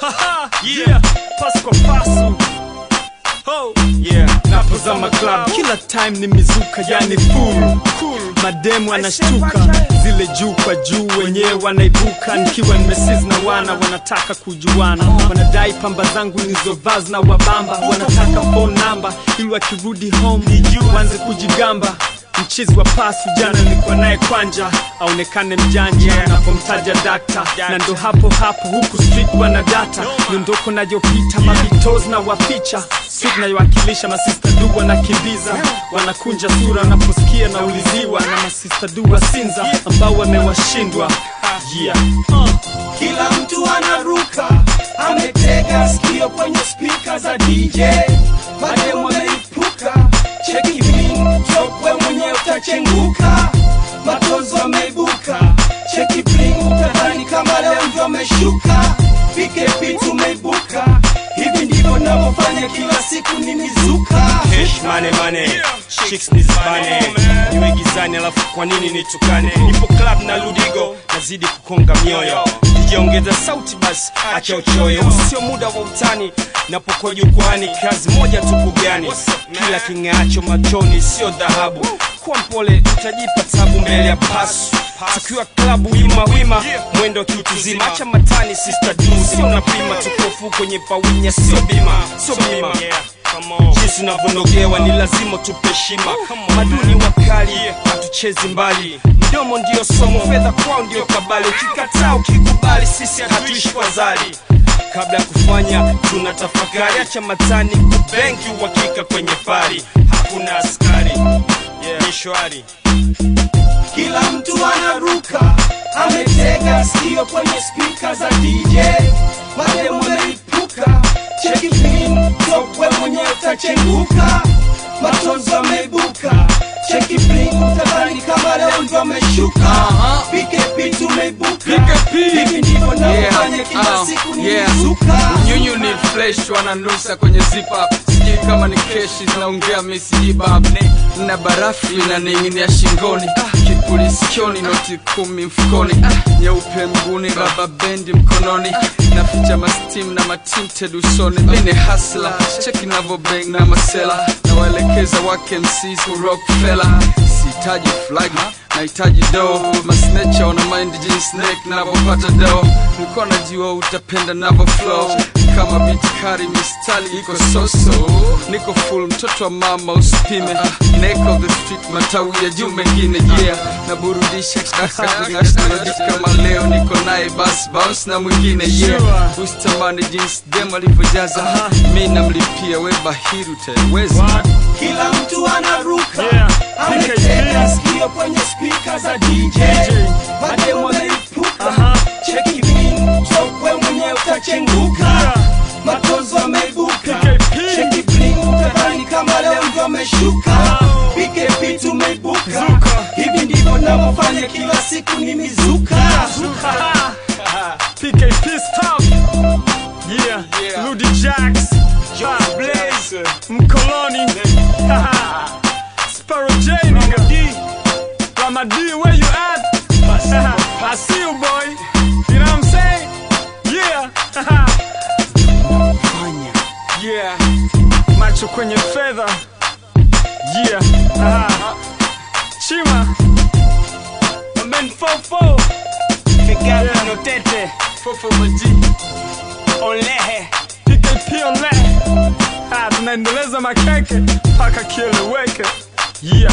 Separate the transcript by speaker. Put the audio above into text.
Speaker 1: Haha, yeah, pass kwa pasu. Oh, yeah, napozama club kila time ni mizuka, yani full cool. Mademu anashtuka, zile juu kwa juu wenyewe wanaibuka. Nikiwa nimesiz na wanataka kujuana. Wanadai pamba zangu nizovaz na wabamba. Wanataka phone number ili wakirudi home wanze kujigamba. Mchizi wa pasu jana nilikuwa naye kwanja, aonekane mjanja napomtaja dakta. Na ndo hapo huku street wana data. Niondoko najopita mabitos na waficha. Street na yuwakilisha masista duwa na kimbiza. Wanakunja sura wanaposikia na uliziwa na masista duwa sinza ambao wamewashindwa. Yeah.
Speaker 2: Kila mtu anaruka, ametega sikio kwenye speaker za DJ. Mademu wameipuka, cheki bling, chokwe mwenye utachenguka. Matozo wameibuka, cheki bling, utadhani kama leo ndio ameshuka. PKP tumeibuka, hivi ndivyo ninavyofanya kila siku ni mizuka.
Speaker 3: Cash money, chicks nizibane. Niwe gizani alafu kwa nini nitukane? Nipo club na Ludigo, nazidi kukonga mioyo. Nijiongeza sauti basi, acha uchoyo. Usio muda wa utani, napokuwa jukwani. Kazi moja tupu gani, kila king'aacho machoni sio dhahabu. Kwa mpole utajipa tabu mbele ya pasu. Tukiwa klabu wima, mwendo kiutuzima. Acha matani sister du, sio unapima. Tukofu kwenye pawinya, sio bima. Jinsi unavonogewa ni lazima tupe heshima. Maduni wakali, hatuchezi mbali. Mdomo ndio somo, fedha kwao ndio kabali. Kikataa ukikubali, sisi hatuishi kwa zali. Kabla kufanya tunatafakari. Acha matani kubenki uhakika kwenye fari. Hakuna askari, ni shwari.
Speaker 2: Kila mtu anaruka, ametega sikio kwenye speaker za DJ. Mademu wameipuka, cheki bling, chokwe mwenye utachenguka. Matozo wameibuka, cheki bling, utadhani kama leo ndio ameshuka. PKP tumeibuka, hivi ndivyo ninavyofanya kila siku ni mizuka.
Speaker 4: Nyunyu ni flesh wananusa kwenye zip up. Sijui kama ni keshi zinaongea misi hibab. Na barafu inaning'inia shingoni. Kipuli sikioni, noti 10 mfukoni. Nyeupe mguni, rubber band mkononi. Naficha mastim na matinted usoni. Mimi hustler, cheki navo bang na masela. Na waelekeza wake MCs ku Rockefeller. Sihitaji flag, nahitaji dough. Masnatcher wana mind jeans snake navopata dough. Niko najua utapenda navo flow. Kama biti kari mistali iko so-so. Niko full mtoto wa mama usipime. Neck of the street matawi ya juu mengine yeah. Na burudisha kama leo niko nae bas bounce na mwingine yeah. Usitamani jeans dem alivyojaza. Mimi namlipia we bahiru teweza.
Speaker 2: Kila mtu anaruka, ametega sikio kwenye speaker za DJ. Mademu wameipuka, cheki bling, chokwe mwenye utachenguka. Matozo wameibuka, cheki bling, utadhani kama leo ndio ameshuka. PKP tumeibuka, hivi ndivyo ninavyofanya kila siku ni mizuka.
Speaker 1: PKP stop. Yeah, Ludi Jax, Blaze, Mkoloni. Sparrow J, nigga. Ramadi, where you at? I see you, boy. You know what I'm saying? Yeah. Yeah. Macho kwenye fedha. Yeah. Chima. Amen fofo.
Speaker 3: Kegana no tete.
Speaker 1: Fofo maji.
Speaker 3: Olehe.
Speaker 1: PKP olehe. Tunaendeleza makeke paka kieleweke. Yeah.